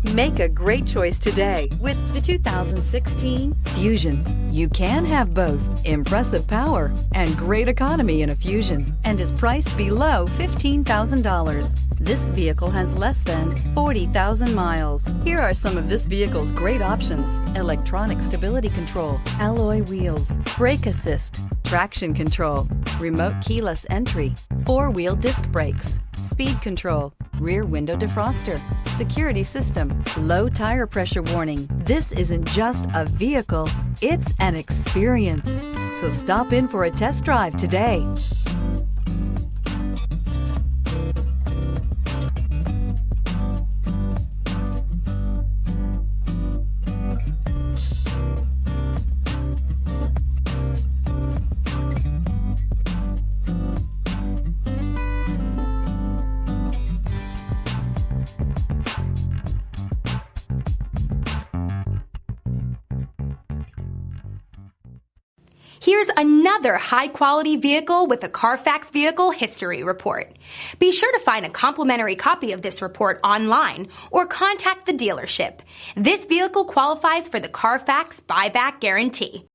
Make a great choice today with the 2016 Fusion. You can have both impressive power and great economy in a Fusion and is priced below $15,000. This vehicle has less than 40,000 miles. Here are some of this vehicle's great options: electronic stability control, alloy wheels, brake assist, traction control, remote keyless entry, four-wheel disc brakes, speed control, rear window defroster, security system, low tire pressure warning. This isn't just a vehicle, it's an experience. So stop in for a test drive today. Here's another high-quality vehicle with a Carfax Vehicle History Report. Be sure to find a complimentary copy of this report online or contact the dealership. This vehicle qualifies for the Carfax Buyback Guarantee.